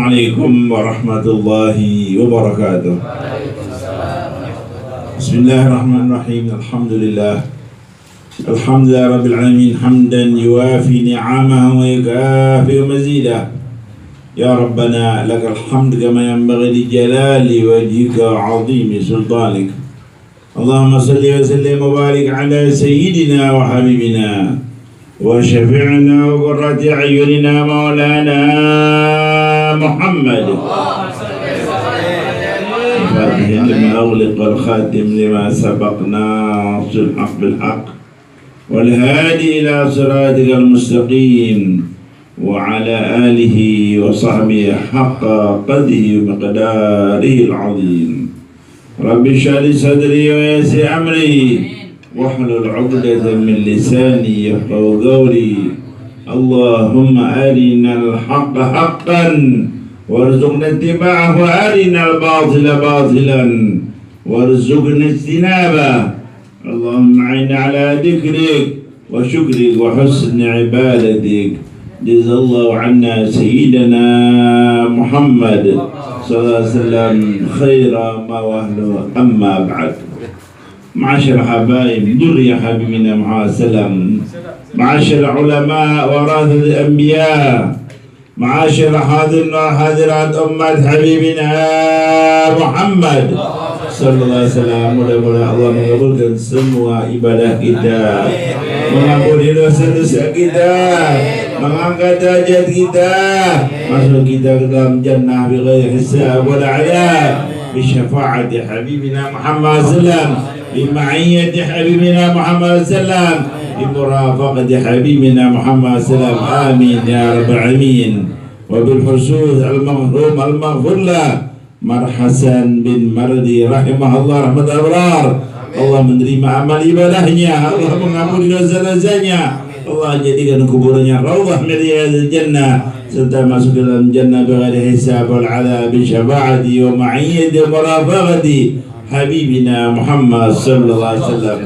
Assalamualaikum warahmatullahi wabarakatuh. Bismillahirrahmanirrahim. Alhamdulillah rabbil alamin hamdan yuwafi ni'amahu wa yukafi mazidah. Ya Rabbana lakal hamd kama yanbaghi li jalali wajhika wa 'azimi sultanik. Allahumma salli wa sallim wa barik ala sayyidina wa habibina wa syafi'ina wa qurrati a'yunina maulana Muhammad. Fatihah lima ughliq wal khatim lima sabaqna sul haq bil haq wal hadi ila siratikal mustaqim wa ala alihi wa sahbihi haqqa qadrihi wa miqdarihi al-'azim. Rabbi shrah li sadri wa yassir amri wahlul 'uqdatam min lisani yafqahu qawli. Allahumma arinal haqqa haqqan warzuqna ittiba'ahu wa arinal batila batilan warzuqna ijtinabah. Allahumma a'inna ala dhikrik wa syukrik wa husni ibadatik. Jazallahu anna sayyidina Muhammad sallallahu alaihi wasallam khaira ma wahlu amma ba'd. Ma'asyar habaib durya habibina Muhammad sallam, ma'asyar ulama warathul anbiya, ma'asyar hadirin wa hadirat ummat habibina Muhammad sallallahu alaihi wasallam. Mudah-mudahan Allah mengabulkan semua ibadah kita, mengampuni dosa-dosa kita, mengangkat derajat kita, masuk kita ke dalam jannah bighairi hisab wal 'adab bi syafaati habibina Muhammad sallam, bi ma'iyyati habibina Muhammad sallam, bi murafaqati habibina Muhammad sallam. Amin ya rabbal alamin. Wa bil husus al maghrum al maghfur lah Marhasan bin Mardi rahimahullah rahmat abrar. Allah menerima amal ibadahnya, Allah mengampuni dosa-dosanya, Allah jadikan kuburannya raudhah min riyadil jannah, serta masuk dalam jannah bighairi hisab wal 'adab bi syafaati wa ma'iyyati wa murafaqati habibina Muhammad sallallahu alaihi wasallam.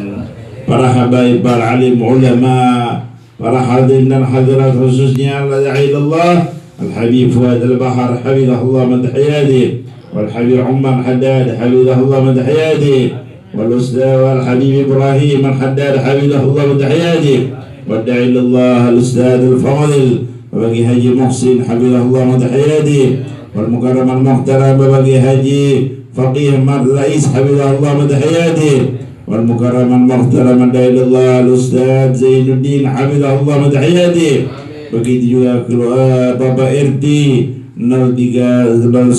Para habaib, para alim ulama, para hadirin dan hadirat, khususnya Allah Al-Habib Fuad Al-Bahar hafizahullah min tahiyatihi, wal Habib Umar Haddad hafizahullah min tahiyatihi, wal Ustaz wal Habib Ibrahim Al-Haddad hafizahullah min tahiyatihi, والداعي الله الأستاذ الفاضل بابا حاجي محسن حفظه الله وتحياته، والمكرم المحترم بابا حاجي فقيه الرئيس حفظه الله وتحياته، والمكرم المحترم الداعي الله الأستاذ زين الدين حفظه الله وتحياته. Begitu juga Bapak RT 0310,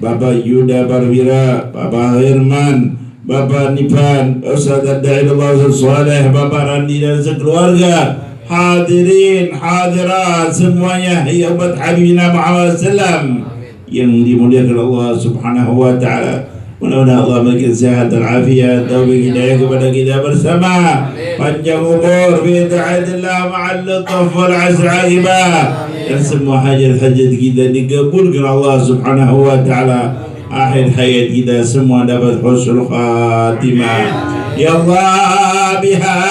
Bapak Yuda Barwira, Bapak Herman, Bapak Nipan, Ustaz Ad-Da'ilullah Saleh, Bapak Randi dan sekeluarga, hadirin, hadirat semuanya, ya umat Habibina Muhammad sallam yang dimuliakan Allah subhanahu wa ta'ala. Mudah-mudahan Allah memberikan sehat dan afiat, taufik hidayah kepada kita bersama, panjang umur bi ta'atillah ma'al lutuf wal as'aibah, dan semua hajat-hajat kita dikabulkan Allah subhanahu wa ta'ala. Akhir hayat kita semua dapat husnul khatimah. Ya Allah biha,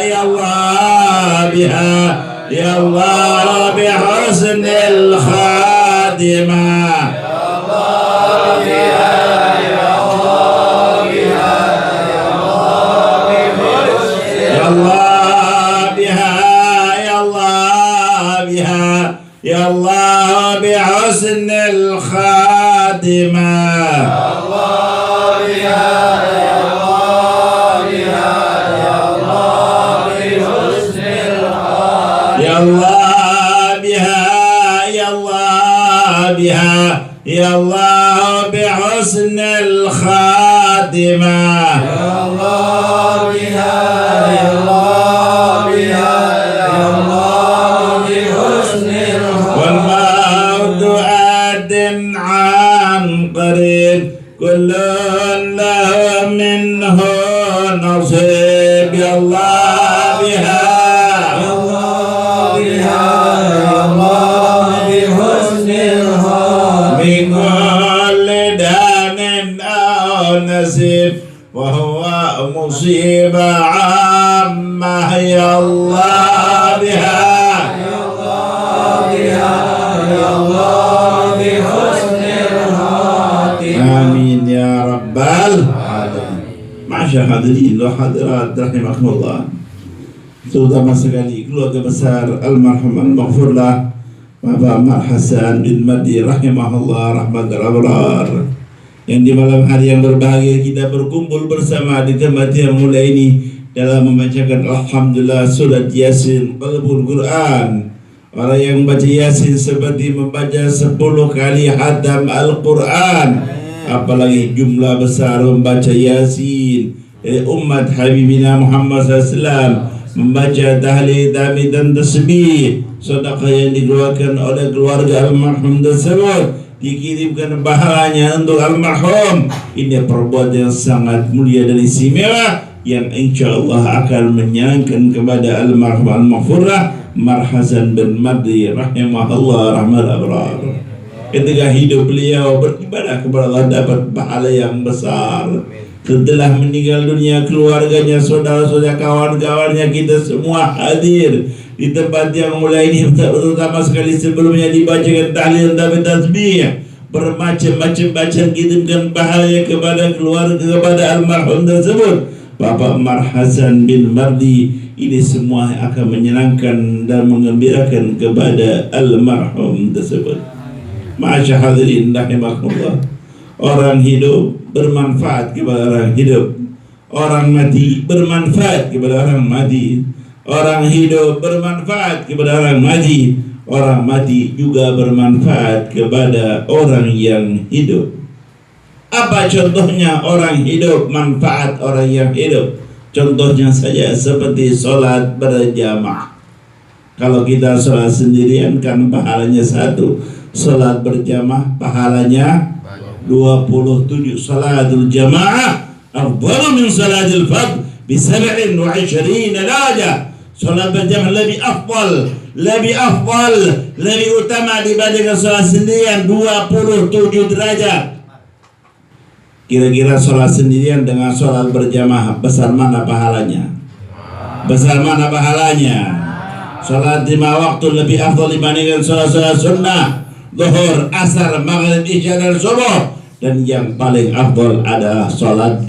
ya Allah biha, ya Allah bi husnil khatimah. Ya Allah biha, ya Allah biha, ya Allah bi husnil, ya Allah biha, ya Allah biha, ya Allah bi husnil khatimah. Ya Allah biha, ya Allah biha, ya Allah bi husnil khatimah. Ya Allah biha, ya Allah biha, ya Allah bi husnil khatimah. Ya Allah biha, ya Allah biha, ya Allah bi husnil khatimah. Wal mautu adin قريب كل له منه نصيب. يا الله بها، يا الله بها، يا الله بحسن الخاتمة من كل دان أو نسيب وهو مصيبة عامة. يا الله بها، يا الله بها، Allah bi husnil khatimah. Amin ya rabbal alamin. Masyaallah hadirin wa hadirat rahimakumullah. Terutama sekali keluarga besar almarhum al-maghfurlah Bapak Mar Hasan bin Madi rahimahullah rahmatul abrar, yang di malam hari yang berbahagia kita berkumpul bersama di tempat yang mulia ini dalam membacakan alhamdulillah surat Yasin qalbul Quran. Orang yang membaca Yasin seperti membaca 10 kali hatam Al-Quran, apalagi jumlah besar membaca Yasin dari umat Habibina Muhammad SAW, membaca tahlil, tahmid dan tasbih, sedekah yang dikeluarkan oleh keluarga almarhum tersebut dikirimkan pahalanya untuk almarhum. Ini perbuatan yang sangat mulia dan istimewa yang insya Allah akan menyenangkan kepada almarhum al-maghfurah Mar Hasan bin Madi rahimahullah rahmat abrar. Ketika hidup beliau beribadah kepada Allah dapat pahala yang besar. Setelah meninggal dunia, keluarganya, saudara-saudara, kawan-kawannya, kita semua hadir di tempat yang mulia ini, terutama sekali sebelumnya dibacakan tahlil dan tasbih, bermacam-macam bacaan, kirimkan pahalanya kepada keluarga, kepada almarhum tersebut Bapak Mar Hasan bin Madi. Ini semua akan menyenangkan dan mengembirakan kepada almarhum tersebut. Masya hadirin rahimakumullah. Orang hidup bermanfaat kepada orang hidup, orang mati bermanfaat kepada orang mati, orang hidup bermanfaat kepada orang mati, orang mati juga bermanfaat kepada orang yang hidup. Apa contohnya orang hidup, manfaat orang yang hidup? Contohnya saja seperti sholat berjamaah. Kalau kita sholat sendirian kan pahalanya 1, sholat berjamaah pahalanya 27. Salatul jamaah afdalu min salatil fard bi 27 derajat. Salat berjamaah lebih afdal, lebih utama dibandingkan salat sendirian 27 derajat. Kira-kira salat sendirian dengan salat berjamaah besar mana pahalanya? Besar mana pahalanya? Salat 5 waktu lebih afdal dibandingkan salat-salat sunnah, zuhur, asar, maghrib, isya dan subuh. Dan yang paling afdal adalah salat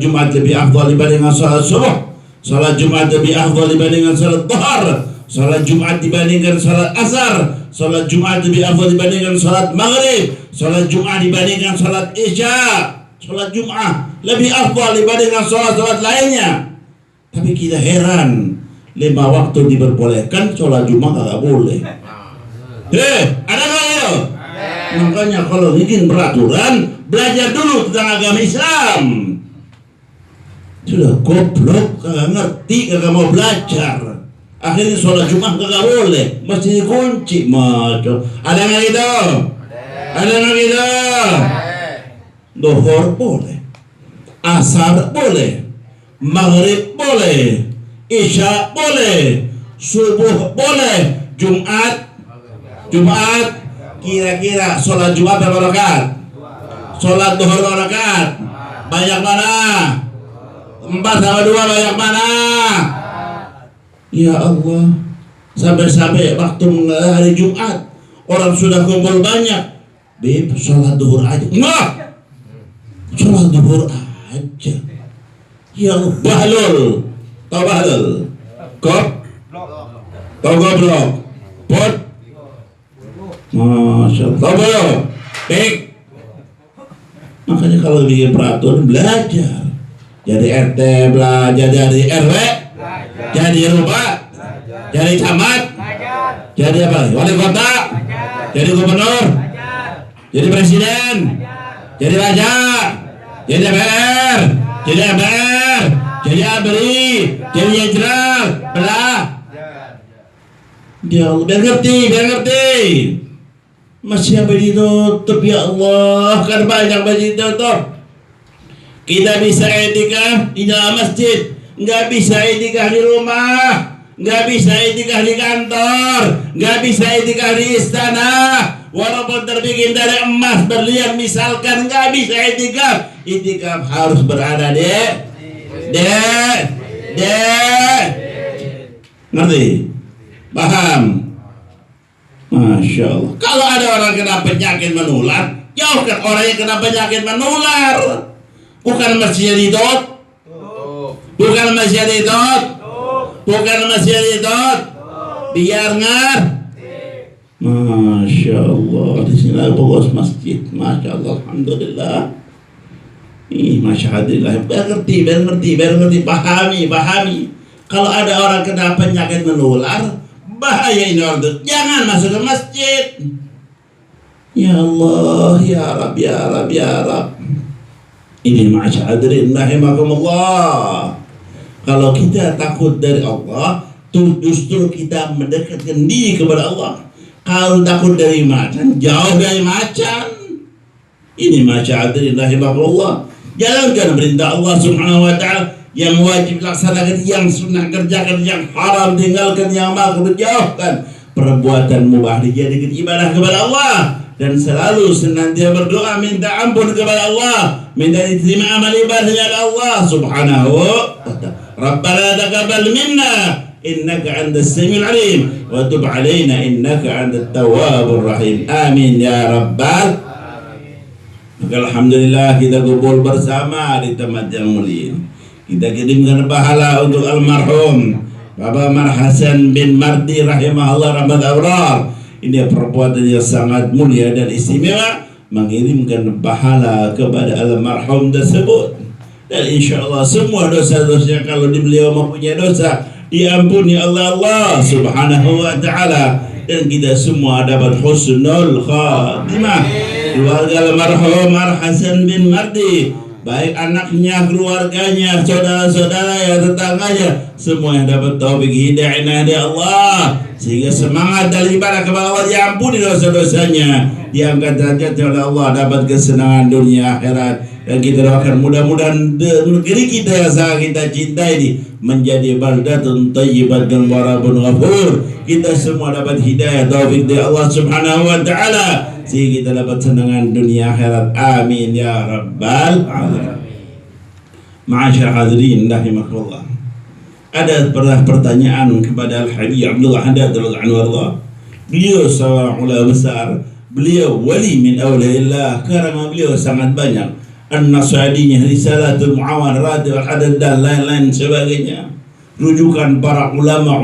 Jumat lebih afdal dibandingkan salat subuh. Salat Jumat lebih afdal dibandingkan salat zuhur. Salat Jumat dibandingkan salat asar. Salat Jumat lebih afdal dibandingkan salat maghrib. Salat Jumat dibandingkan salat isya. Salat Jumat lebih afdal dibandingkan salat lainnya. Tapi kita heran, 5 waktu diperbolehkan, salat Jumat nggak boleh. Ada nggak ya? Makanya kalau bikin peraturan, belajar dulu tentang agama Islam. Sudah goblok, kagak ngerti, kagak mau belajar. Akhirnya sholat Jumat kagak boleh, mesti dikunci. Macam ada nggak gitu? Ada nggak gitu? Zuhur boleh, asar boleh, maghrib boleh, isya boleh, subuh boleh, Jumat kira-kira sholat Jumat berapa rakaat? Sholat zuhur berapa rakaat? Banyak mana? 4 sama 2 banyak mana? Ya Allah, sampai waktu hari Jumat orang sudah kumpul banyak, Beb, sholat zuhur aja. Enggak, sholat zuhur aja. Ya Allah, bahlul, tau bahlul? Tau goblok? Pot? Masya Allah, baik. Makanya kalau bikin peraturan belajar, jadi RT belajar, jadi RW, jadi RW, jadi camat, jadi apa? Wali kota, jadi gubernur, jadi presiden, jadi raja, jadi DPR, jadi MPR, jadi ABRI, jadi jenderal, belah. Dia biar ngerti. Masih apa ditutup ya Allah, kan banyak masjid tutup. Kita bisa etikaf di dalam masjid, nggak bisa etikaf di rumah, nggak bisa etikaf di kantor, nggak bisa etikaf di istana. Walaupun terbikin dari emas berlian misalkan, nggak bisa etikaf. Etikaf harus berada Ngerti? Paham? Masya Allah. Kalau ada orang kena penyakit menular, jauhkan orang yang kena penyakit menular. Bukan masih ridot, bukan masih ridot, bukan masih ridot. Biar ngar. Masya Allah. Di sini ada pengurus masjid. Masya Allah. Alhamdulillah. Masya Allah. Biar ngerti. Pahami. Kalau ada orang kena penyakit menular, bahaya ini orang itu. Jangan masuk ke masjid. Ya Allah, ya Rab. Ini masya hadirin rahimakumullah. Kalau kita takut dari Allah, justru kita mendekatkan diri kepada Allah. Kalau takut dari macan, jauh dari macan. Ini masya hadirin rahimakumullah. Jalankan perintah Allah Subhanahu wa ta'ala. Yang wajib laksanakan, yang sunnah kerjakan, yang haram tinggalkan, yang makruh jauhkan. Perbuatan mubah dijadikan ibadah kepada Allah, dan selalu senantiasa berdoa minta ampun kepada Allah, minta diterima amal ibadahnya oleh Allah Subhanahu wa ta'ala. Rabbana taqabbal minna innaka antas samiul alim wa tub alaina innaka antat tawwabur rahim. Amin ya rabbal alamin. Alhamdulillah kita kumpul bersama di tempat yang mulia. Kita kirimkan pahala untuk almarhum Bapak Mar Hasan bin Mardi rahimahullah rahmat abrar. Ini perbuatan yang sangat mulia dan istimewa, mengirimkan pahala kepada almarhum tersebut. Dan insya Allah semua dosa-dosanya, kalau beliau mempunyai dosa, diampuni Allah Subhanahu wa ta'ala. Dan kita semua dapat husnul khatimah. Keluarga almarhum Mar Hasan bin Mardi, baik anaknya, keluarganya, saudara-saudara, ya tetangganya, semua yang dapat taufik hidayah dari Allah, sehingga semangat dalam ibadah kepada Allah, diampuni dosa-dosanya, diangkat derajatnya oleh Allah, dapat kesenangan dunia akhirat. Dan kita doakan mudah-mudahan negeri kita yang sangat kita cintai ini menjadi baldatun thayyibatun wa rabbun ghafur. Kita semua dapat hidayah taufik dari Allah Subhanahu wa ta'ala, sehingga kita dapat senangan dunia akhirat. Amin ya rabbal alamin. Ma'asyar hadirin rahimakumullah. Ada pertanyaan kepada Al-Habib Abdullah Haddad radhiyallahu anhu. Beliau seorang ulama besar, beliau wali min awliyaillah, karena beliau sangat banyak an-nasadinya, risalatul muawarat wal hadad dan lain-lain sebagainya. Rujukan para ulama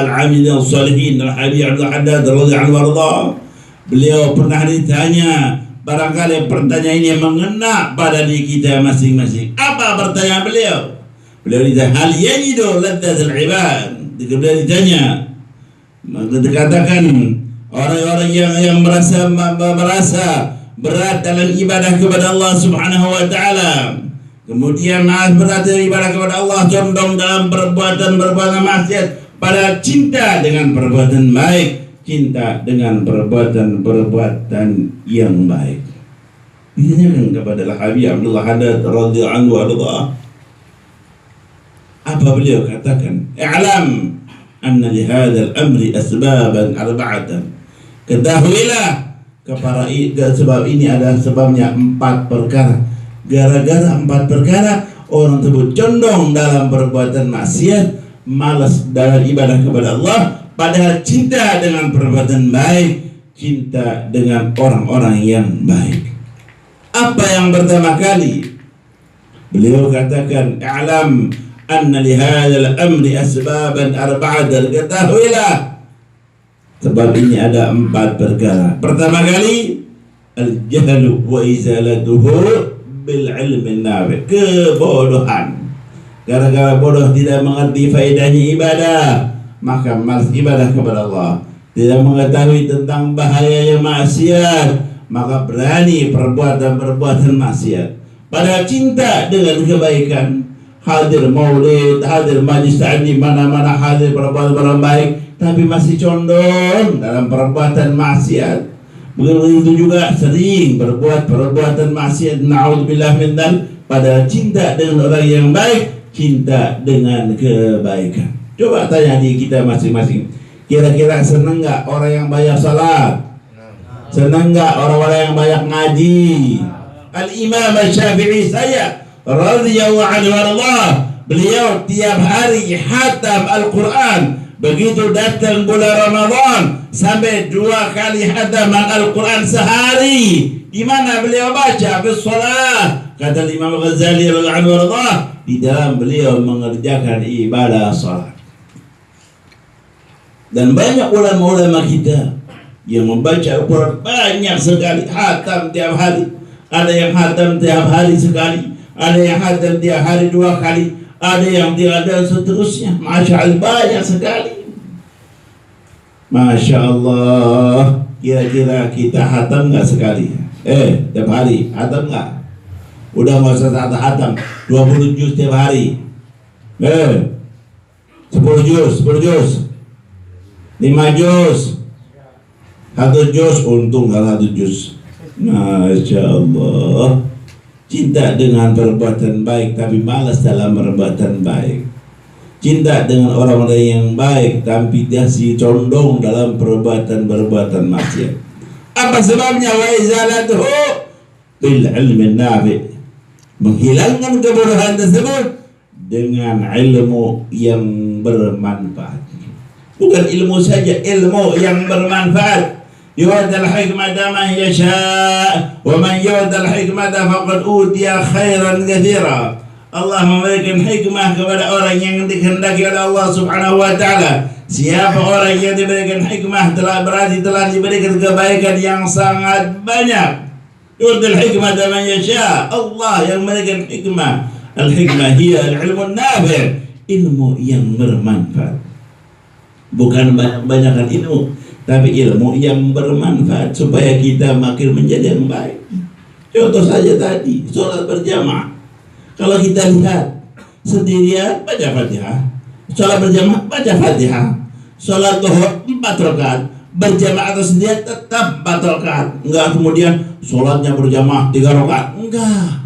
al-amilin salihin. Al-Habib Abdullah Haddad radhiyallahu anhu, beliau pernah ditanya, barangkali pertanyaan ini mengena pada diri kita masing-masing. Apa pertanyaan beliau? Beliau ditanya, hal yajidu ladzatul ibad. Beliau ditanya, dikatakan orang-orang yang merasa berat dalam ibadah kepada Allah Subhanahu wa ta'ala, kemudian berat dalam ibadah kepada Allah, condong dalam perbuatan maksiat, pada cinta dengan perbuatan baik, cinta dengan perbuatan yang baik. Ditanyakan kepada Al-Habib Abdullah Haddad radhiyallahu anhu, apa beliau katakan? I'lam anna li hadzal amri asbaban arba'atan. Ketahuilah kepada sebab ini ada sebabnya 4 perkara. Gara-gara 4 perkara orang tersebut condong dalam perbuatan maksiat, malas dalam ibadah kepada Allah, padahal cinta dengan perbuatan baik, cinta dengan orang-orang yang baik. Apa yang pertama kali? Beliau katakan, i'lam anna li hadzal amri asbaban arba'atan. Ketahuilah sebab ini ada 4 perkara. Pertama kali, al-jahlu wa izalatuhu bil ilmi nafi. Kebodohan. Gara-gara bodoh, tidak mengerti faedahnya ibadah, maka malas ibadah kepada Allah. Tidak mengetahui tentang bahayanya maksiat, maka berani perbuatan maksiat. Padahal cinta dengan kebaikan, hadir maulid, hadir majlis ta'lim, mana-mana hadir perbuatan baik, tapi masih condong dalam perbuatan maksiat. Begitu juga sering berbuat perbuatan maksiat, na'udzubillah min dzalik, padahal cinta dengan orang yang baik, cinta dengan kebaikan. Coba tanya di kita masing-masing, kira-kira senang nggak orang yang banyak salat? Senang nggak orang-orang yang banyak ngaji? Al-Imam Syafi'i saya radhiyallahu anhu, beliau tiap hari hatam Al-Quran Begitu datang bulan Ramadan sampai 2 kali hataman Al-Quran sehari. Di mana beliau baca? Bis-shalah. Kata Imam Ghazali radhiyallahu anhu, di dalam beliau mengerjakan ibadah salat. Dan banyak ulama-ulama kita yang membaca Al-Quran banyak sekali, hatam tiap hari. Ada yang hatam tiap hari sekali, ada yang hatam tiap hari 2 kali, ada yang tidak, dan seterusnya. Masya Allah, banyak sekali. Masya Allah. Kira-kira kita hatam nggak sekali? Tiap hari hatam nggak? Udah nggak usah hatam, 20 juz tiap hari. 10 juz, 5 juz, 1 juz, untung nggak 1 juz. Masya Allah. Cinta dengan perbuatan baik tapi malas dalam perbuatan baik. Cinta dengan orang-orang yang baik tapi dia si condong dalam perbuatan maksiat. Apa sebabnya? Wa izalatuhu bil ilmi nafi. Menghilangkan kebodohan tersebut dengan ilmu yang bermanfaat. Bukan ilmu saja, ilmu yang bermanfaat. Yu'tal hikmata man yasha' wa man yu'tal hikmata faqad utiya khairan katsira. Allah memberikan hikmah kepada orang yang dikehendaki oleh Allah Subhanahu wa taala. Siapa orang yang diberikan hikmah berarti telah diberikan kebaikan yang sangat banyak. Yu'tal hikmata man yasha'. Allah yang memberikan hikmah. Al-hikmah hiya al-ilmu nafi', ilmu yang bermanfaat. Bukan banyak-banyakan ilmu, tapi ilmu yang bermanfaat supaya kita makin menjadi yang baik. Contoh saja tadi, sholat berjamaah. Kalau kita lihat sendirian baca Fatihah, sholat berjamaah baca Fatihah, sholat zuhur 4 rakaat berjamaah atau sendirian tetap 4 rakaat. Enggak kemudian sholatnya berjamaah 3 rakaat, enggak.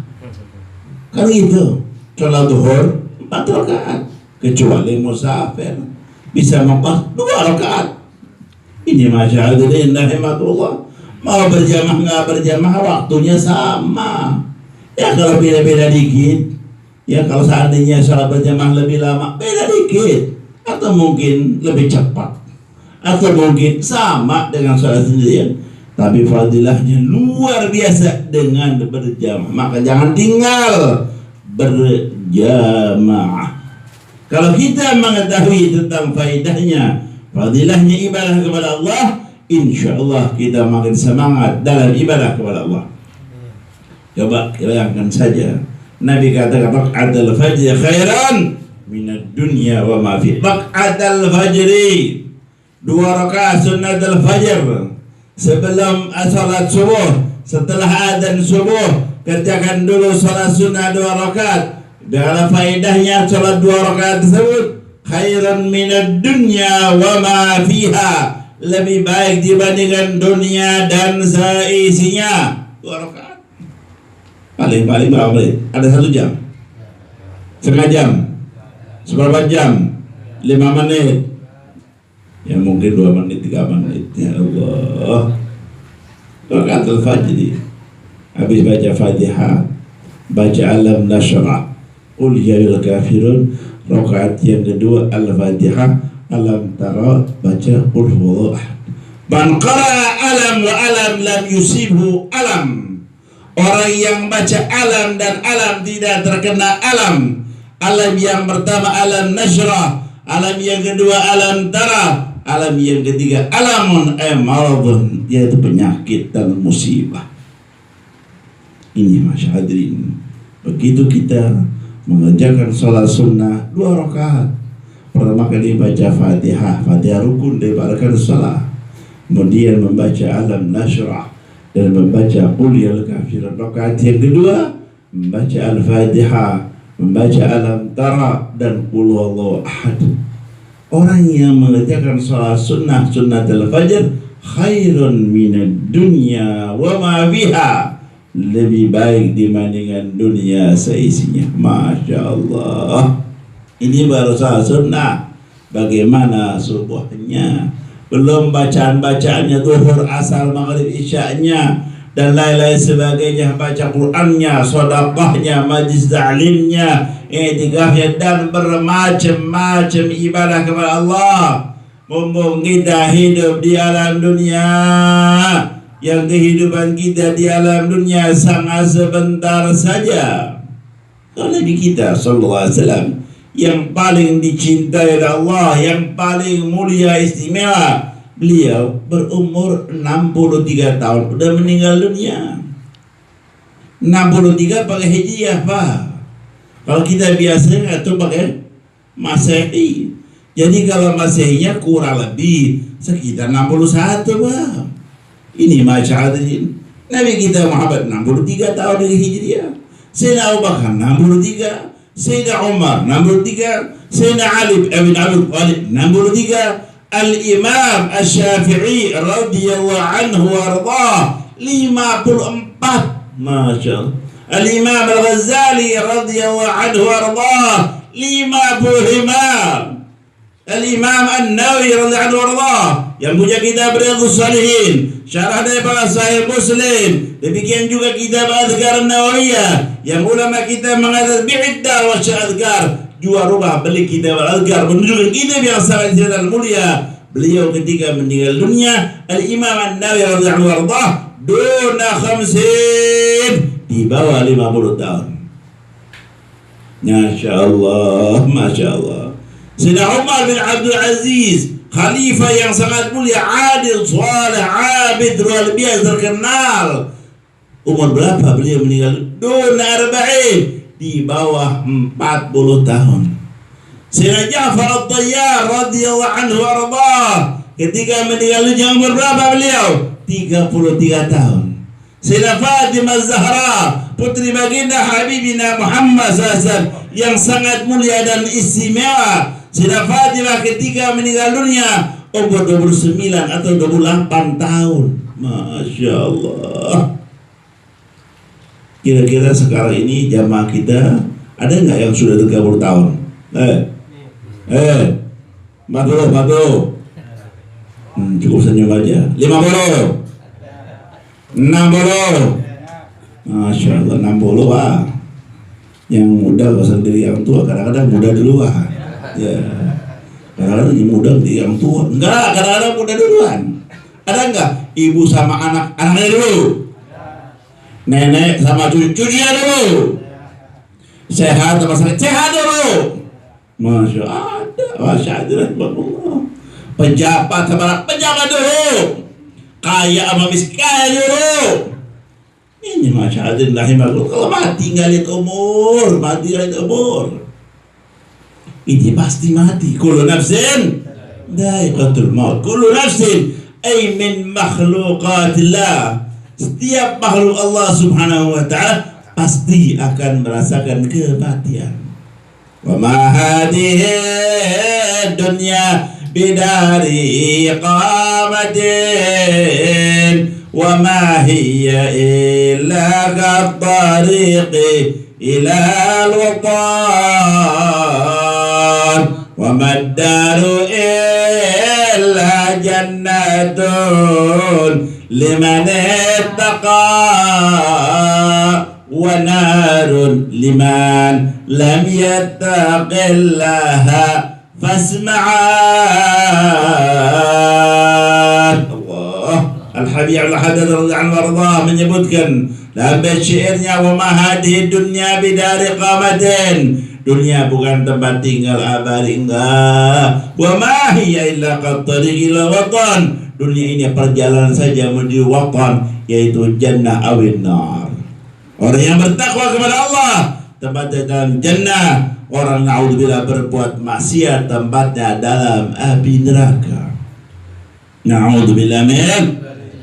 Kan gitu. Sholat zuhur 4 rakaat, kecuali musafir bisa mempas 2 rakaat. Ini Masya Allah, rahmatullah. Mau berjamaah nggak berjamaah waktunya sama. Ya kalau beda-beda dikit, ya kalau seandainya sholat berjamaah lebih lama, beda dikit, atau mungkin lebih cepat, atau mungkin sama dengan sholat sendirian, tapi fadilahnya luar biasa dengan berjamaah. Maka jangan tinggal berjamaah. Kalau kita mengetahui tentang faedahnya, fadilahnya ibadah kepada Allah, insya Allah kita makin semangat dalam ibadah kepada Allah. Coba bayangkan saja, Nabi katakan raq'atul fajr khairan minad dunya wa ma fi. Raq'atul fajri, 2 rakaat sunnatul fajr sebelum salat subuh, setelah adzan subuh kerjakan dulu salat sunnah 2 rakaat. Dalam faedahnya salat 2 rakaat tersebut khairan minad dunya wa ma fiha, lebih baik dibandingkan dunia dan seisinya. 2 rakaat paling berapa menit? Ada 1 jam, setengah jam, seberapa jam, 5 menit, ya mungkin 2 menit, 3 menit. Ya Allah. Rakatul fajri, habis baca Fatihah, baca alam nashrah, qul ya ayyuhal kafirun. Rakaat yang kedua al-Fatihah, alam tara, baca qul huwallahu ahad. Man qara'a alam wa alam lam yusibhu alam. Orang yang baca alam dan alam tidak terkena alam. Alam yang pertama alam nashrah, alam yang kedua alam tara, alam yang ketiga alamun maradun, yaitu penyakit dan musibah. Ini masyhadirin, begitu kita mengerjakan sholat sunnah 2 rakaat, pertama kali baca Fatihah rukun daripada sholat, kemudian membaca alam nashrah dan membaca qul ya kafirun. Rakaat yang kedua membaca al-Fatihah, membaca alam tara dan qul huwallahu ahad. Orang yang mengerjakan sholat sunnah sunnatul fajr khairun minad dunya wa ma fiha, lebih baik dibandingkan dunia seisinya. Masya Allah. Ini baru sholat sunnah. Bagaimana subuhnya? Belum bacaan-bacaannya zuhur, asar, maghrib, isya'nya. dan lain-lain sebagainya, baca Qur'annya, sedekahnya, majlis ta'limnya, i'tikafnya, dan bermacam-macam ibadah kepada Allah. Mumpung kita hidup di alam dunia, yang kehidupan kita di alam dunia sangat sebentar saja. Nabi kita sallallahu alaihi wasallam yang paling dicintai oleh Allah, yang paling mulia istimewa, beliau berumur 63 tahun sudah meninggal dunia. 63 pakai hijriah, Pak. Kalau kita biasanya itu pakai Masehi. Jadi kalau Masehinya kurang lebih sekitar 61, Pak. Ini masyarakat Nabi kita Muhammad 63 tahun dari hijriah. Sayyidina Abu Bakar 63, Sayyidina Umar 63, Sayyidina Ali bin Abi Thalib 63, Al-Imam Asy-Syafi'i radhiyallahu anhu warḍah 54. Masya Allah. Al-Imam Al-Ghazali radhiyallahu anhu warḍah 55. Al-Imam An-Nawawi radhiyallahu anhu warḍah yang punya kitab Riyadhus Shalihin, syarah daripada Sahih Muslim. Demikian juga kitab Adhkar An-Nawawiyah yang ulama kita mengatakan bi'iddah wa sya'adhkar. Jual rumah beli kitab Al-Adhkar menunjukkan kitab yang sangat dan mulia. Beliau ketika meninggal dunia, Al-Imam An-Nawawi radhiyallahu anhu warḍah duna 50, di bawah 50 tahun. Masya Allah, Masya Allah. Sayyidina Umar bin Abdul Aziz, khalifah yang sangat mulia, adil, saleh, abid, luar biasa terkenal. Umur berapa beliau meninggal? Duna 40, di bawah 40 tahun. Sayyidina Ja'far At-Tayyar radhiyallahu anhu warḍah, ketika meninggal dunia umur berapa beliau? 33 tahun. Sayyidina Fatimah Az-Zahra, putri baginda Habibina Muhammad SAW yang sangat mulia dan istimewa. Sayyidina Fatimah ketika meninggal dunia umur 29 atau 28 tahun. Masya Allah. Kira-kira sekarang ini jamaah kita ada nggak yang sudah 30 tahun? 40. Cukup senyum aja. 50. 60. Masya Allah, 60, Pak. Yang muda gak usah diri yang tua, kadang-kadang muda duluan. Ya, kadang-kadang yang muda diri yang tua. Enggak, kadang-kadang muda duluan. Ada enggak? Ibu sama anaknya dulu. Nenek sama cucunya dulu. Sehat sama sakit, sehat dulu. Masya Allah, Masya Allah. Pejabat sama pejabat dulu. Kaya sama miskin kaya dulu. Ini Masya Allah. Kalau mati nggak lihat umur, mati nggak lihat umur. Ini pasti mati. Kullu nafsin dha'iqatul maut. Kullu nafsin ay min makhluqatillah. Setiap makhluk Allah Subhanahu wa ta'ala pasti akan merasakan kematian. Wa ma hadhihi dunya bidari iqamatin wa ma hiya illa qattariqi ila al-watan wa maddaru illa jannatun liman ittaqa wa narun liman lam yattaqillaha fasma'an. Allah Al-Habib Al-Haddad radhiyallahu anhu menyebutkan dalam bait syairnya, wa ma hadhihi dunya bidari qamatin. Dunia bukan tempat tinggal abadi, enggak. Wa ma hiya illa qattariqi ila watan. Dunia ini perjalanan saja menuju watan, yaitu jannah awin nar. Orang yang bertakwa kepada Allah tempatnya dalam jannah. Orang naudzubillah berbuat maksiat tempatnya dalam api neraka. Naudzubillah min.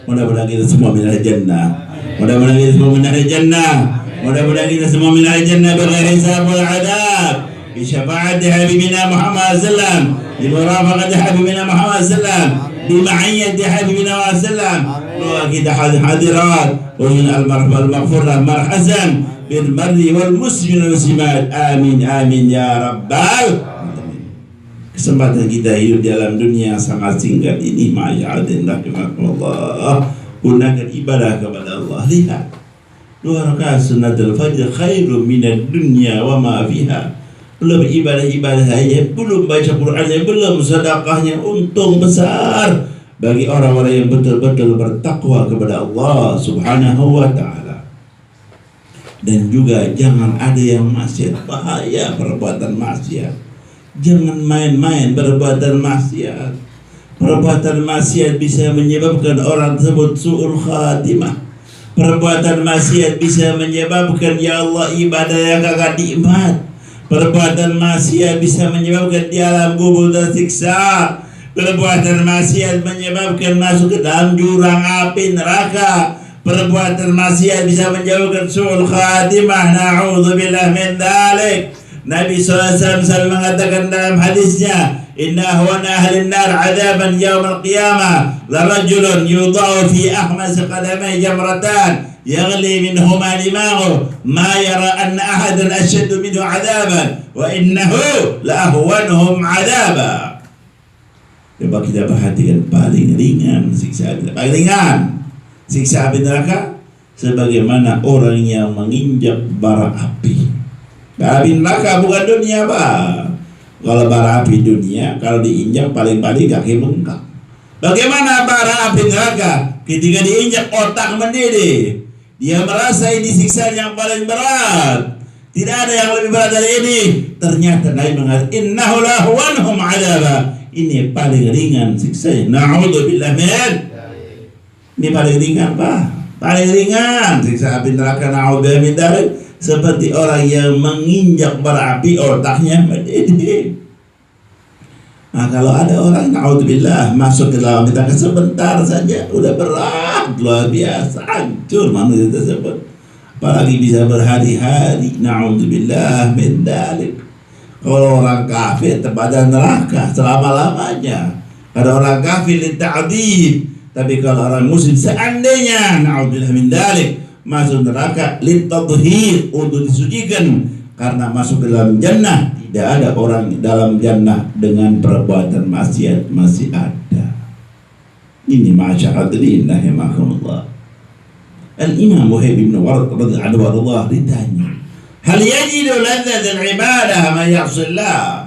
Mudah-mudahan kita semua min al-jannah. Mudah-mudahan kita semua min al-jannah. Mudah-mudahan kita semua min al-jannah bighairi hisab wal adab. Bi syafaati habibina Muhammad sallallahu alaihi wasallam. Bi murafaqati habibina Muhammad sallallahu alaihi wasallam. Bi ma'iyyati habibina sallallahu alaihi wasallam. Doa kita hadirat wa min al-maghfirah marhasan bil marri wal muslimin wal muslimat. Amin amin ya rabbal alamin. Kesempatan kita hidup di alam dunia sangat singkat ini, ma'adillah Allah. gunakan ibadah kepada Allah. Lihat, 2 rakaat sunnatul fajr khairum minad dunya wa ma fiha. Belum ibadah-ibadah saja, belum baca Qur'annya, belum sedekahnya, untung besar bagi orang-orang yang betul-betul bertakwa kepada Allah Subhanahu wa ta'ala. Dan juga jangan ada yang maksiat, bahaya perbuatan maksiat. Jangan main-main perbuatan maksiat. Perbuatan maksiat bisa menyebabkan orang tersebut su'ul khatimah. Perbuatan maksiat bisa menyebabkan, ya Allah, ibadah yang kagak nikmat. Perbuatan maksiat bisa menyebabkan di alam kubur tersiksa. Perbuatan maksiat menyebabkan masuk ke dalam jurang api neraka. Perbuatan maksiat bisa menyebabkan su'ul khatimah. Na'udzubillah min dzalik. Nabi SAW mengatakan dalam hadisnya, inna ahwana ahlin nar adaban yawmal qiyamah la rajulun yudau fi ahmas qadamai jamratan yaghli minhuma dimaghu ma yara anna ahadan ashaddu minhu adaban wa innahu la ahwanuhum adaba. Coba kita perhatikan, paling ringan siksa api, paling ringan siksa api neraka sebagaimana orang yang menginjak bara api. Bara api neraka bukan dunia, Pak. Kalau bara api dunia, kalau diinjak paling-paling kaki bengkak. Bagaimana bara api neraka? Ketika diinjak otak mendidih. Dia merasa ini siksa yang paling berat. Tidak ada yang lebih berat dari ini. Ternyata Nabi mengatakan, innahu lahwanhum adaba. Ini paling ringan siksanya. Na'udzubillah min. Ini paling ringan, Pak. Paling ringan siksa api neraka. Na'udzubillah min dzalik. Seperti orang yang menginjak bara api, otaknya mendidih. Nah, kalau ada orang na'udzubillah masuk ke dalam neraka sebentar saja udah berat, luar biasa, hancur manusia tersebut. Apalagi bisa berhari-hari, na'udzubillah min dzalik. Kalau orang kafir kepada neraka selama-lamanya. Ada orang kafir lita'dzib, tapi kalau orang muslim seandainya na'udzubillah min dzalik masuk neraka litadhhir, untuk disucikan, karena masuk ke dalam jannah. Tidak ada orang di dalam jannah dengan perbuatan maksiat, masih ada. Ini masyarakat rahimakumullah. Al-Imam Wahib bin Warad radhiyallahu anhu ditanya, hal yajidu ladzatan ibadah man ya'sillah?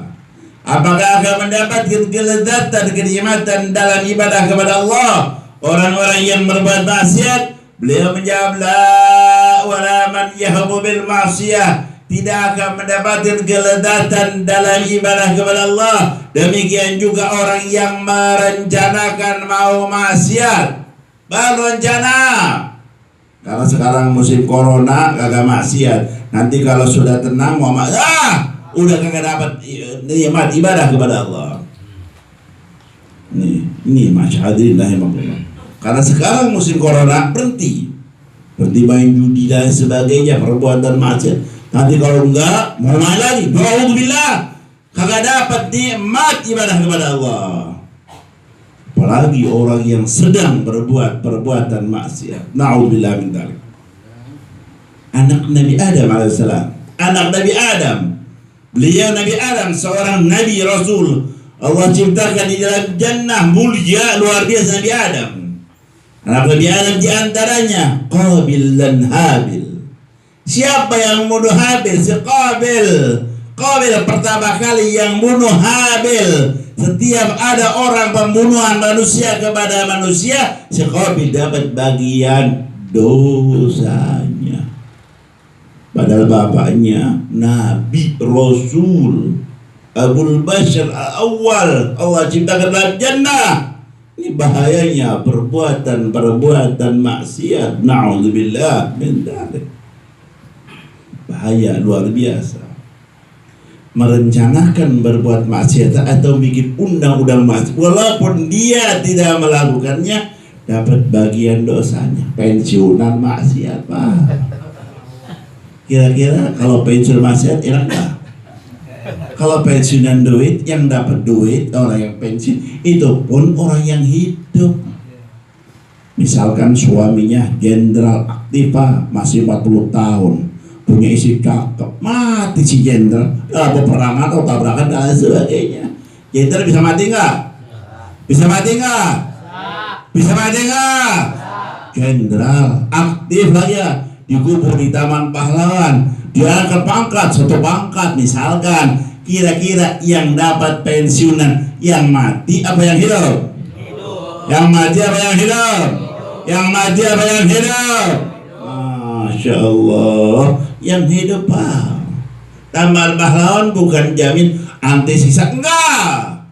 Apakah akan mendapatkan kelezatan, kenikmatan dalam ibadah kepada Allah orang-orang yang berbuat maksiat? Beliau menjawab, la wala man yahbu bil ma'siyah. Tidak akan mendapatkan kelezatan dalam ibadah kepada Allah. Demikian juga orang yang merencanakan mau maksiat, berencana. Kalau sekarang musim corona kagak maksiat, nanti kalau sudah tenang mau maksiat, udah kagak dapat nikmat ibadah kepada Allah. Ini masyarakat rahimahullah. Karena sekarang musim corona, berhenti main judi dan sebagainya, perbuatan maksiat. Nanti kalau enggak mau main lagi, na'udzubillah, kagak dapat nikmat ibadah kepada Allah. Apalagi orang yang sedang berbuat perbuatan maksiat, na'udzubillah min dzalik. Anak Nabi Adam alaihissalam, anak Nabi Adam, beliau Nabi Adam seorang Nabi Rasul, Allah ciptakan di dalam jannah mulia luar biasa Nabi Adam. Anak Nabi Adam diantaranya Qabil dan Habil. Siapa yang bunuh Habil? Si Qabil. Qabil pertama kali yang bunuh Habil. Setiap ada orang pembunuhan manusia kepada manusia, si Qabil dapat bagian dosanya. Padahal bapaknya Nabi Rasul Abul Bashar Al-Awwal, Allah ciptakan dalam jannah. Ini bahayanya perbuatan maksiat, na'udzubillah min dzalik. Bahaya luar biasa. Merencanakan berbuat maksiat atau bikin undang-undang maksiat, walaupun dia tidak melakukannya, dapat bagian dosanya. Pensiunan maksiat, Pak. Kira-kira kalau pensiun maksiat enak nggak? Kalau pensiunan duit, yang dapat duit orang yang pensiun itu pun orang yang hidup. Misalkan suaminya jenderal aktiva, masih 40 tahun, punya istri cakep, mati si jenderal, peperangan atau tabrakan dan sebagainya. Jenderal bisa mati nggak? Bisa mati nggak? Bisa mati nggak? jenderal, aktif lah ya, dikubur di Taman Pahlawan, diangkat pangkat, satu pangkat misalkan. Kira-kira yang dapat pensiunan yang mati apa yang hidup? Yang mati apa yang hidup? Yang mati apa yang hidup? Masya Allah, yang hidup Pak. Taman Pahlawan bukan jamin anti siksa, enggak.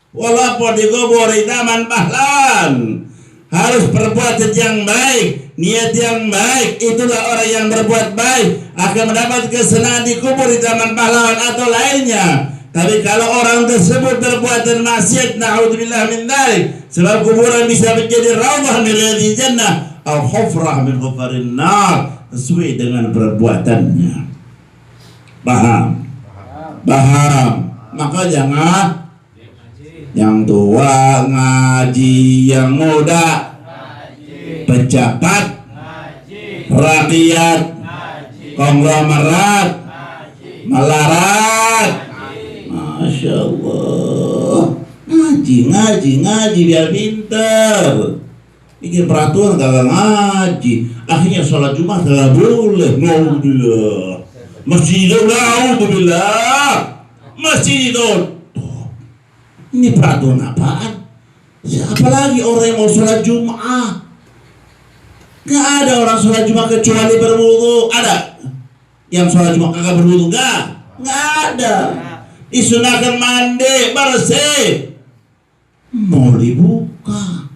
Walaupun dikubur di Taman Pahlawan, harus perbuatan yang baik, niat yang baik. Itulah orang yang berbuat baik akan mendapat kesenangan dikubur di Taman Pahlawan atau lainnya. Tapi kalau orang tersebut berbuatan maksiat, na'udzubillah min dzalik, sebab kuburan bisa menjadi raudhah min riyadil jannah atau hufrah min hufarin nar, sesuai dengan perbuatannya. Paham? Maka jangan yang tua ngaji, yang muda pejabat, rakyat, konglomerat, melarat. Masya Allah, ngaji biar pinter. Bikin peraturan kagak ngaji, akhirnya sholat Jumat kagak boleh. Alhamdulillah, masjid alhamdulillah, masjid ini peraturan apaan? Apalagi orang yang mau sholat Jumat? Gak ada orang sholat Jumat kecuali berwudu. Ada yang sholat Jumat kagak berwudu? Gak ada. Disunahkan mandi bersih, mau dibuka.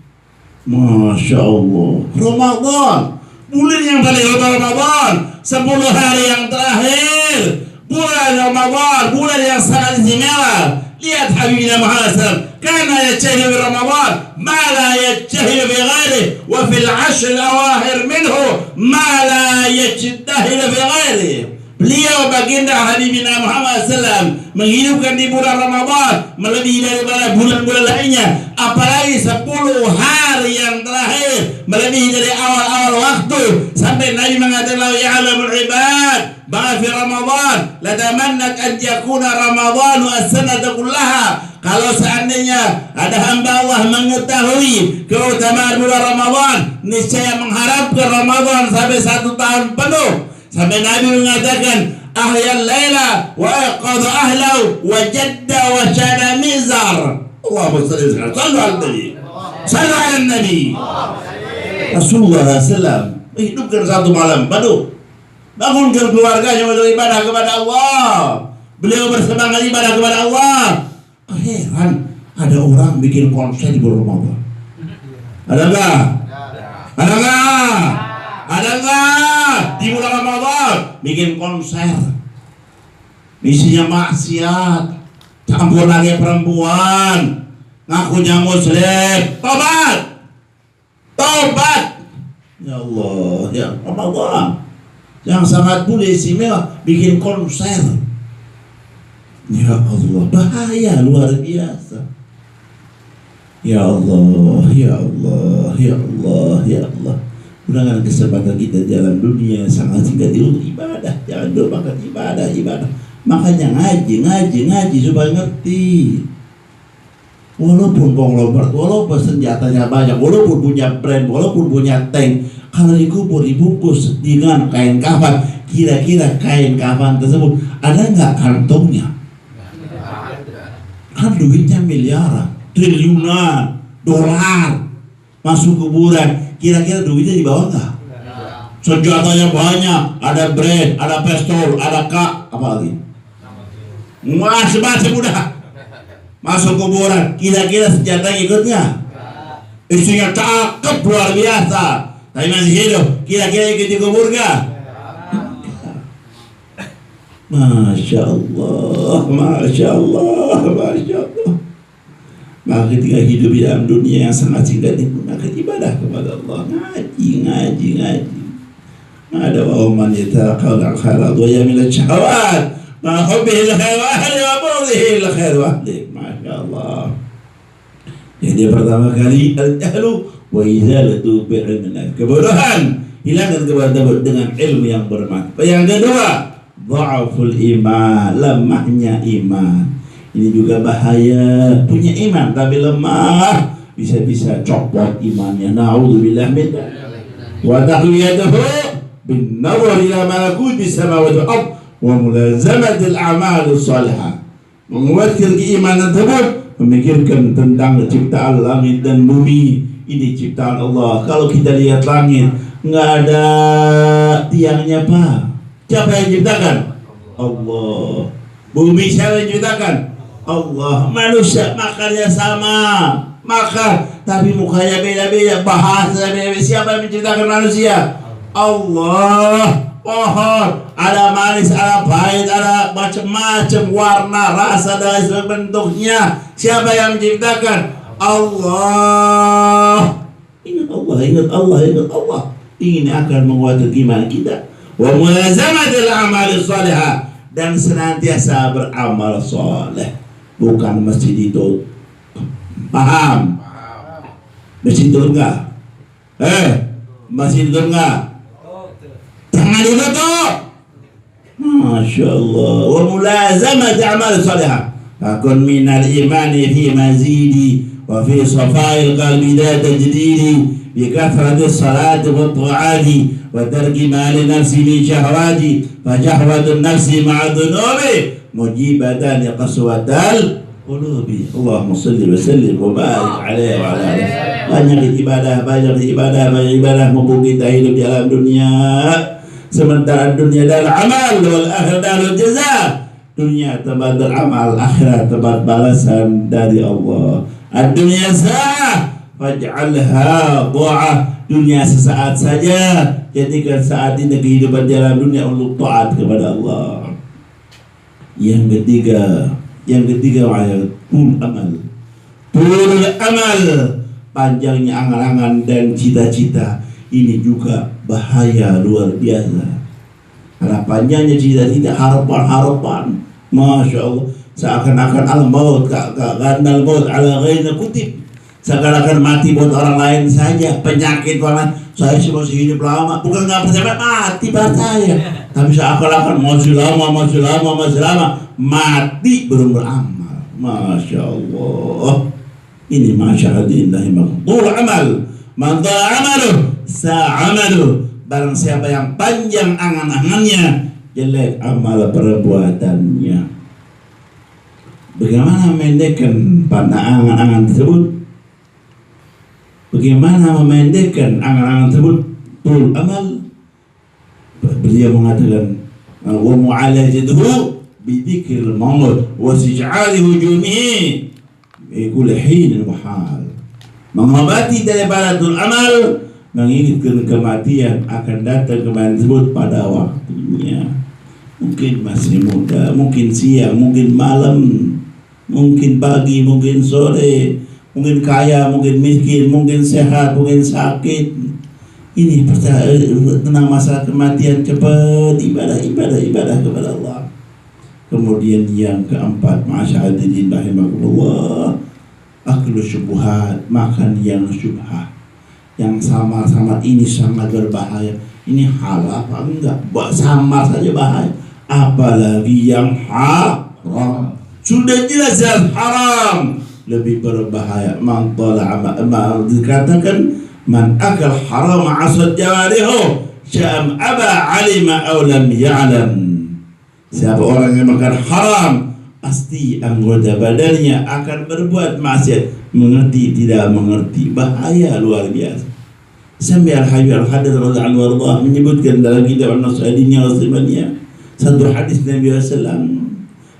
Masya Allah, Ramadan, bulan yang paling utama Ramadan, 10 hari yang terakhir bulan Ramadan, bulan yang sangat istimewa. Lihat Habibina Muhammad SAW, karena yajtahidu bi Ramadan ma la yajtahidu bi ghairihi, wa fil 'ashr al-awakhir minhu ma la yajtahidu bi ghairihi. Beliau baginda Habibina Muhammad SAW menghidupkan di bulan Ramadan melebihi daripada bulan-bulan lainnya, apalagi 10 hari yang terakhir melebihi dari awal-awal waktu, sampai Nabi mengatakan la ya'lamul ibad bahwa fi Ramadan latamannat an yakuna Ramadan as-sanata kullaha. Kalau seandainya ada hamba Allah mengetahui keutamaan bulan Ramadan, niscaya mengharapkan Ramadan sampai 1 tahun penuh. Sampai Nabi mengatakan ahyal laila wa aqadha ahlahu wa jadda wa syana mizar. Allahumma salli ala nabi. Sallu ala nabi. Rasulullah SAW hidupkan 1 malam penuh, bangunkan keluarganya untuk ibadah kepada Allah. Beliau bersemangat ibadah kepada Allah. Heran, ada orang bikin konser di bulan Ramadan. Ada enggak? Ada enggak? Ada enggak di bulan Ramadan bikin konser, isinya maksiat, campur lagi perempuan, ngakunya muslim? Tobat ya Allah, ya Ramadan yang sangat mulia istimewa bikin konser. Ya Allah, bahaya luar biasa. Ya Allah, ya Allah, ya Allah, ya Allah. Gunakan kesempatan kita dalam dunia sangat singkat untuk ibadah. Jangan lupakan ibadah. Makanya ngaji supaya ngerti. Walaupun konglomerat, walaupun senjatanya banyak, walaupun punya brand, walaupun punya tank, kalau dikubur dibungkus dengan kain kafan, kira-kira kain kafan tersebut ada nggak kantongnya? Kan duitnya miliaran, triliunan dolar masuk kuburan. Kira-kira duitnya di bawah nggak? Senjatanya banyak, ada brand, ada pistol, ada apa lagi? Masih mudah masuk kuburan. Kira-kira senjata ikutnya? Istrinya cakep luar biasa, tapi masih hidup. Kira-kira ikut dikubur nggak? Masya Allah, Masya Allah, Masya Allah. Maka ketika hidup di dalam dunia yang sangat singkat ini, maka ibadah kepada Allah, ngaji. Ada wa'uman yataqal al-khairat wa yamil al-syahawat ma hubbihi al-khair wa ahli wa bughdhihi al-khair wa ahli. Masya Allah. Jadi pertama kali al-jahlu wa izalatu bi'ilmin, kebodohan, hilangkan kebodohan dengan ilmu yang bermanfaat. Yang kedua, dha'aful iman, lemahnya iman. Ini juga bahaya, punya iman tapi lemah, bisa-bisa copot imannya. Na'udzubillah min dzalik. wa taqwiyatuhu bin nazar ila malakuti samawati wal ard wa mulazamatil a'mal salihah. Menguatkan keimanan tersebut, memikirkan tentang ciptaan langit dan bumi. Ini ciptaan Allah. Kalau kita lihat langit, nggak ada tiangnya, Pak. Siapa yang ciptakan? Allah. Bumi siapa yang ciptakan? Allah. Manusia makannya sama, makan, tapi mukanya beda-beda, bahasa beda-beda. Siapa yang menciptakan manusia? Allah. Pohon, ada manis, ada pahit, ada macam-macam warna, rasa dan bentuknya. Siapa yang menciptakan? Allah. Ingat Allah, ingat Allah, ingat Allah. Ini akan menguatkan iman kita. Wa mulazamatil a'mal salihah, dan senantiasa beramal soleh. Bukan masjid itu. Paham? Masjid itu enggak? Masjid itu enggak? Jangan ditutup. Masya Allah. Wa mulazamati a'mal salihah. Fakun minal imani fi mazidi wa fi safa'il qalbi la tajdidi bi kathrati salati wa ta'ati wa tarki ma li nafsi min syahwati fa jahwatu nafsi ma'a dhunubi mujibatan li qaswatal qulubi. Allahumma salli wa sallim wa barik alaihi wa ala alihi. Banyak ibadah mumpung kita hidup di alam dunia. Sementara dunia adalah amal, wal akhirah adalah jaza. Dunia tempat beramal, akhirat tempat balasan dari Allah. Ad-dunya sa'ah faj'alha dha'ah. Dunia sesaat saja, jadikan saat ini kehidupan di dalam dunia untuk taat kepada Allah. Yang ketiga tul amal. Tul amal, panjangnya angan-angan dan cita-cita. Ini juga bahaya luar biasa. Harapannya cita-cita, harapan. Masya Allah, seakan-akan al-maut ala ghairi kutib. Seakan-akan mati buat orang lain saja. Penyakit orang lain, saya masih hidup lama. Bukan nggak percaya mati saya, tapi seakan-akan masih lama. Mati belum beramal. Masya Allah. Ini masya Allah. Tul amal, man dhala amaluh sa'amaluh. Barang siapa yang panjang angan-angannya, jelek amal perbuatannya. Bagaimana memendekkan pada angan-angan tersebut? Bagaimana memendekkan angan-angan tersebut? Tul amal. Beliau mengatakan, wa mu'alajatuhu bidzikril maut wa sij'ali hujumihi bi kulli hin mahal. Mengobati daripada tul amal, mengingatkan kematian akan datang kematian tersebut pada waktunya. Mungkin masih muda, mungkin siang, mungkin malam, mungkin pagi, mungkin sore, mungkin kaya, mungkin miskin, mungkin sehat, mungkin sakit. Ini percaya tentang masalah kematian, cepat ibadah kepada Allah. Kemudian yang keempat, ma'asyahadidin rahimakumullah, aklu syubhat, makan yang syubhat, yang samar-samar. Ini sangat berbahaya. Ini halal apa enggak? Samar saja bahaya, apalagi yang haram. Sudah jelas haram, lebih berbahaya. Man dikatakan man akal haram asad jawarihu sya'am aba alima aw lam ya'lam. Siapa orang yang makan haram, pasti anggota badannya akan berbuat maksiat, mengerti tidak mengerti. Bahaya luar biasa. Sampai Al-Habib Al-Hadid radhiyallahu anhu menyebutkan dalam kitab An-Nas'adiyya Wasibaniya, satu hadis Nabi SAW,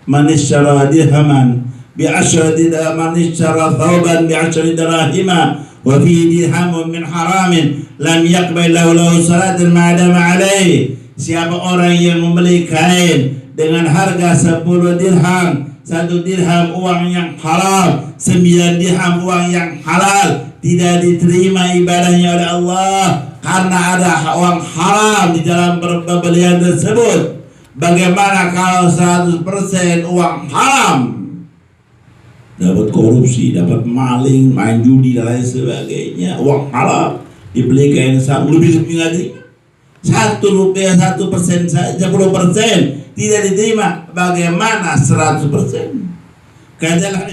man ishtara dirhaman bi'ashri dirham, man ishtara thawban bi'ashri dirahima wa fi dirhamun min haramin lam yaqbal lahu salatan ma'adama alaihi. Siapa orang yang membeli kain dengan harga 10 dirham, 1 dirham uang yang haram, 9 dirham uang yang halal, tidak diterima ibadahnya oleh Allah karena ada uang haram di dalam pembelian tersebut. Bagaimana kalau 100% uang haram? Dapat korupsi, dapat maling, main judi dan lain sebagainya. Uang haram dibeli kain lebih lagi. 1 rupiah 1% saja, 10% tidak diterima. Bagaimana 100%? Kajalah